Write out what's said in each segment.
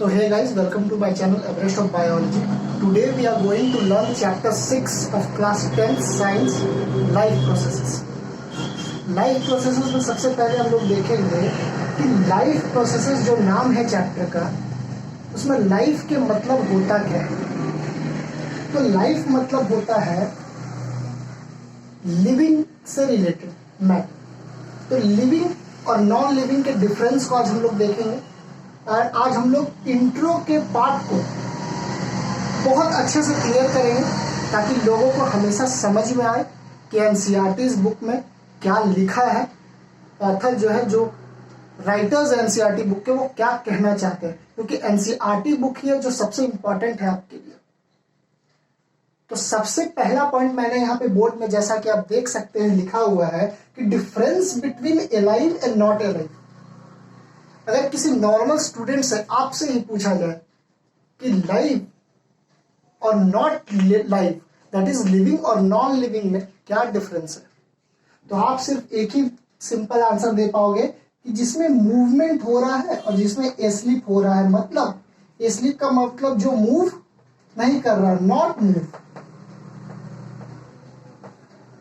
So hey guys, welcome to my channel Everest of Biology. Today we are going to learn chapter 6 of class 10th science, life processes. Life processes में सबसे पहले हम लोग देखेंगे कि life processes जो नाम है चैप्टर का, उसमें लाइफ के मतलब होता क्या है। तो लाइफ मतलब होता है लिविंग से रिलेटेड मैटर। तो लिविंग और नॉन लिविंग के डिफरेंस को आज हम लोग देखेंगे और आज हम लोग इंट्रो के पार्ट को बहुत अच्छे से क्लियर करेंगे ताकि लोगों को हमेशा समझ में आए कि एनसीईआरटी बुक में क्या लिखा है। ऑथर जो है, जो राइटर्स एनसीईआरटी बुक के, वो क्या कहना चाहते हैं, क्योंकि एनसीईआरटी बुक ही है जो सबसे इंपॉर्टेंट है आपके लिए। तो सबसे पहला पॉइंट मैंने यहाँ पे बोर्ड में, जैसा कि आप देख सकते हैं, लिखा हुआ है कि difference between alive and not alive. अगर किसी नॉर्मल स्टूडेंट से आपसे ही पूछा जाए कि लाइव और not live, that is living और नॉन लिविंग में क्या डिफरेंस है, तो आप सिर्फ एक ही सिंपल आंसर दे पाओगे कि जिसमें मूवमेंट हो रहा है और जिसमें एस्लीप हो रहा है। मतलब एस्लीप का मतलब जो मूव नहीं कर रहा, नॉट मूव,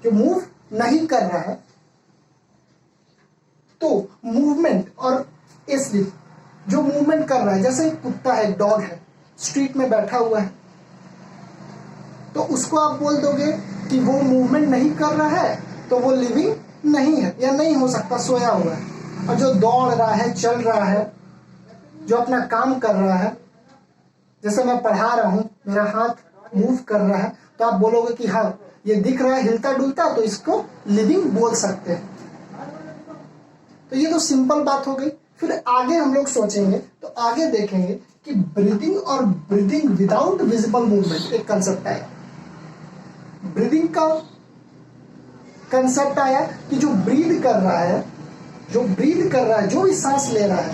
जो मूव नहीं कर रहा है। तो मूवमेंट और एस्लीप, जो मूवमेंट कर रहा है, जैसे एक कुत्ता है, एक डॉग है, स्ट्रीट में बैठा हुआ है, तो उसको आप बोल दोगे कि वो मूवमेंट नहीं कर रहा है, तो वो लिविंग नहीं है या नहीं हो सकता, सोया हुआ है। और जो दौड़ रहा है, चल रहा है, जो अपना काम कर रहा है, जैसे मैं पढ़ा रहा हूं, मेरा हाथ मूव कर रहा है, तो आप बोलोगे कि हाँ ये दिख रहा है हिलता डुलता, तो इसको लिविंग बोल सकते हैं। तो ये तो सिंपल बात हो गई। फिर आगे हम लोग सोचेंगे, तो आगे देखेंगे कि ब्रीदिंग और ब्रीदिंग विदाउट विजिबल मूवमेंट एक कंसेप्ट आया। ब्रीदिंग का कंसेप्ट आया कि जो ब्रीद कर रहा है, जो ब्रीद कर रहा है, जो भी सांस ले रहा है,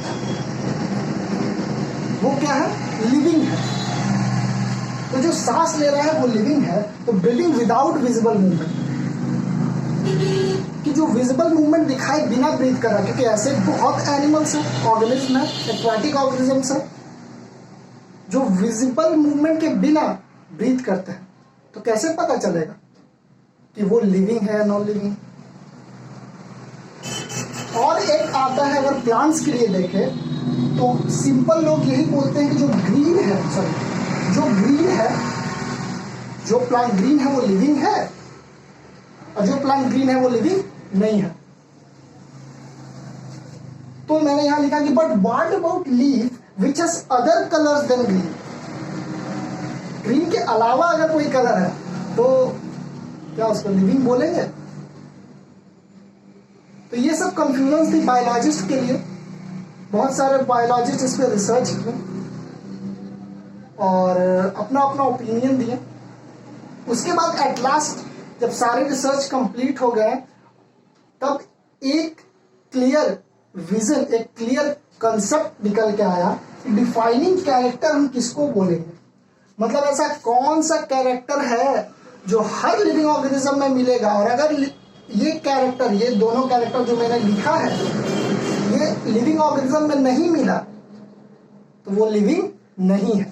वो क्या है, लिविंग है। तो जो सांस ले रहा है वो लिविंग है। तो ब्रीदिंग विदाउट विजिबल मूवमेंट, कि जो विजिबल मूवमेंट दिखाई बिना ब्रीथ कर रहा है, क्योंकि ऐसे बहुत एनिमल्स हैं, ऑर्गेनिज्म है, एक्वाटिक ऑर्गेनिजम्स है, जो विजिबल मूवमेंट के बिना ब्रीथ करते हैं। तो कैसे पता चलेगा कि वो लिविंग है या नॉन लिविंग। और एक आता है, अगर प्लांट्स के लिए देखें तो सिंपल लोग यही बोलते हैं कि जो ग्रीन है, जो ग्रीन है, जो प्लांट ग्रीन है वो लिविंग है, और जो प्लांट ग्रीन है वो लिविंग नहीं है। तो मैंने यहां लिखा कि but what about leaf which has other colours then green. Green के अलावा अगर कोई कलर है तो क्या उसको लिविंग बोलेंगे। तो ये सब कंफ्यूजन थी बायोलॉजिस्ट के लिए। बहुत सारे बायोलॉजिस्ट इस पर रिसर्च किए और अपना अपना ओपिनियन दिए। उसके बाद एट लास्ट जब सारे रिसर्च कंप्लीट हो गए, तब एक क्लियर विजन, एक क्लियर कंसेप्ट निकल के आया कि डिफाइनिंग कैरेक्टर हम किसको बोलेंगे। मतलब ऐसा कौन सा कैरेक्टर है जो हर लिविंग ऑर्गेनिज्म में मिलेगा, और अगर ये कैरेक्टर, ये दोनों कैरेक्टर जो मैंने लिखा है, ये लिविंग ऑर्गेनिज्म में नहीं मिला, तो वो लिविंग नहीं है।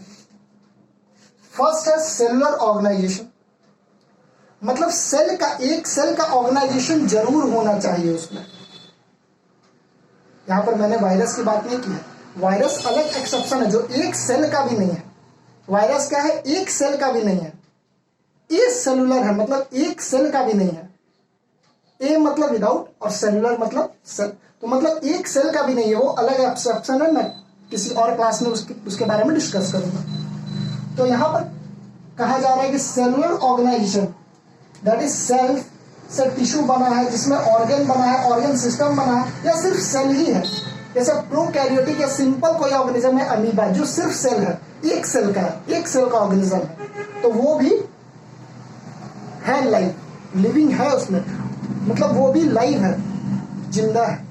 फर्स्ट है सेलुलर ऑर्गेनाइजेशन। मतलब सेल का, एक सेल का ऑर्गेनाइजेशन जरूर होना चाहिए उसमें। यहां पर मैंने वायरस की बात नहीं की है, वायरस अलग एक्सेप्शन है जो एक सेल का भी नहीं है। वायरस क्या है, एक सेल का भी नहीं है। ए सेलुलर है, मतलब एक सेल का भी नहीं है। ए मतलब विदाउट और सेलुलर मतलब सेल, तो मतलब एक सेल का भी नहीं है, वो अलग एक्सेप्शन है। मैं किसी और क्लास में उसके बारे में डिस्कस करूंगा। तो यहां पर कहा जा रहा है कि cellular organisation, that is cell से टिश्यू बना है, जिसमें ऑर्गन बना है, ऑर्गन सिस्टम बना है, या सिर्फ सेल ही है। जैसे प्रोकैरियोटिक या सिंपल कोई ऑर्गेनिज्म है, अमीबा, जो सिर्फ सेल है, एक सेल का है, एक सेल का ऑर्गेनिज्म है, तो वो भी है लाइव, लिविंग है उसमें, मतलब वो भी लाइव है, जिंदा है।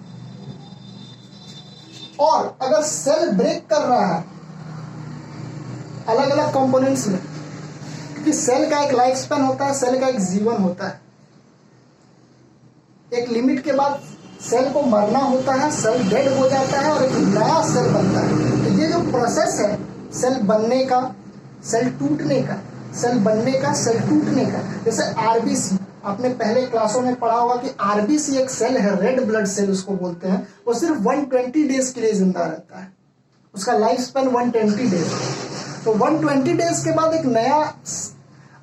और अगर सेल ब्रेक कर रहा है अलग अलग कंपोनेंट्स में, क्योंकि सेल का एक लाइफ स्पैन होता है, सेल का एक जीवन होता है, एक लिमिट के बाद सेल को मरना होता है, सेल डेड हो जाता है और एक नया सेल बनता है। तो ये जो प्रोसेस है सेल बनने का, सेल टूटने का, सेल बनने का, सेल टूटने का। जैसे आरबीसी, आपने पहले क्लासों में पढ़ा होगा कि आरबीसी एक सेल है, रेड ब्लड सेल उसको बोलते हैं, वो सिर्फ 120 डेज के लिए जिंदा रहता है, उसका लाइफ स्पेन 120 डेज। तो 120 डेज के बाद एक नया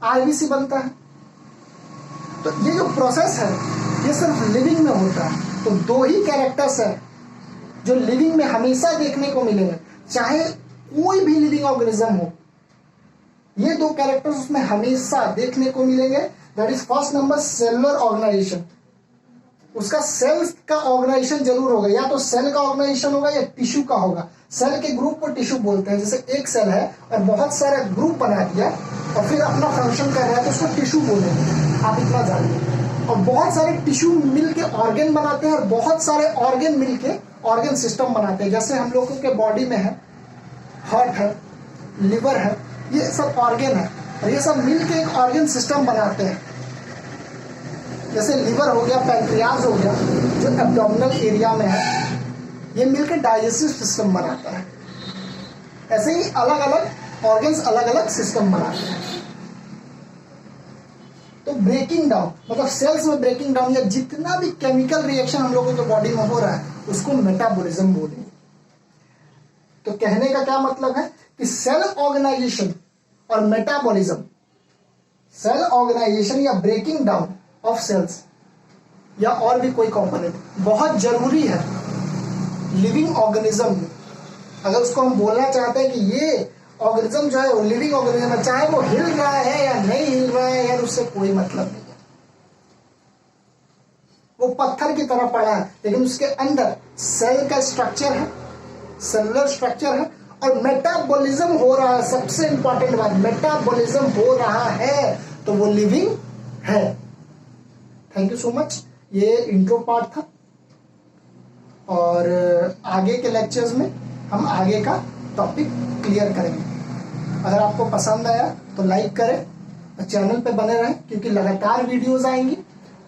आरबीसी बनता है। तो ये जो प्रोसेस है ये सिर्फ लिविंग में होता है। तो दो ही कैरेक्टर्स है जो लिविंग में हमेशा देखने को मिलेंगे, चाहे कोई भी लिविंग ऑर्गेनिज्म हो, ये दो कैरेक्टर्स उसमें हमेशा देखने को मिलेंगे। That is first number cellular organisation, उसका सेल्स का ऑर्गेनाइजेशन जरूर होगा, या तो सेल का ऑर्गेनाइजेशन होगा या टिश्यू का होगा। सेल के ग्रुप को टिश्यू बोलते हैं। जैसे एक सेल है और बहुत सारे ग्रुप बना दिया और फिर अपना फंक्शन कर रहा है तो उसको टिश्यू बोलेंगे, आप इतना जानिए। और बहुत सारे टिश्यू मिलके ऑर्गन बनाते हैं और बहुत सारे ऑर्गन मिलके ऑर्गन सिस्टम बनाते हैं। जैसे हम लोगों के बॉडी में है हार्ट है, लिवर है, ये सब ऑर्गन है और ये सब मिलके एक ऑर्गन सिस्टम बनाते हैं। जैसे लिवर हो गया, पैंक्रियाज हो गया जो एब्डोमिनल एरिया में है, ये मिलकर डाइजेस्टिव सिस्टम बनाता है। ऐसे ही अलग अलग ऑर्गन्स अलग अलग सिस्टम बनाते हैं। तो ब्रेकिंग डाउन मतलब सेल्स में ब्रेकिंग डाउन या जितना भी केमिकल रिएक्शन हम लोगों के बॉडी में हो रहा है उसको मेटाबॉलिज्म बोलेंगे। तो कहने का क्या मतलब है कि सेल ऑर्गेनाइजेशन और मेटाबॉलिज्म, सेल ऑर्गेनाइजेशन या ब्रेकिंग डाउन ऑफ सेल्स या और भी कोई कंपोनेंट बहुत जरूरी है लिविंग ऑर्गेनिज्म में। अगर उसको हम बोलना चाहते हैं कि ये ऑर्गेनिज्म जो है वो लिविंग ऑर्गेनिज्म है, चाहे वो हिल रहा है या नहीं हिल रहा है यार, उससे कोई मतलब नहीं है। वो पत्थर की तरह पड़ा है लेकिन उसके अंदर सेल का स्ट्रक्चर है, सेलुलर स्ट्रक्चर है और मेटाबॉलिज्म हो रहा है। सबसे इंपॉर्टेंट बात, मेटाबॉलिज्म हो रहा है तो वो लिविंग है। Thank you so much. ये इंट्रो पार्ट था और आगे के लेक्चर्स में हम आगे का टॉपिक क्लियर करेंगे। अगर आपको पसंद आया तो लाइक करें और चैनल पे बने रहें क्योंकि लगातार वीडियोस आएंगी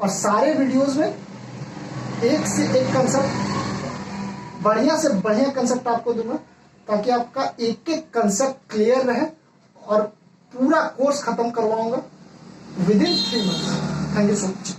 और सारे वीडियोस में एक से एक कंसेप्ट, बढ़िया से बढ़िया कंसेप्ट आपको दूंगा ताकि आपका एक एक कंसेप्ट क्लियर रहे और पूरा कोर्स खत्म करवाऊंगा with in 3 months. Thank you so much.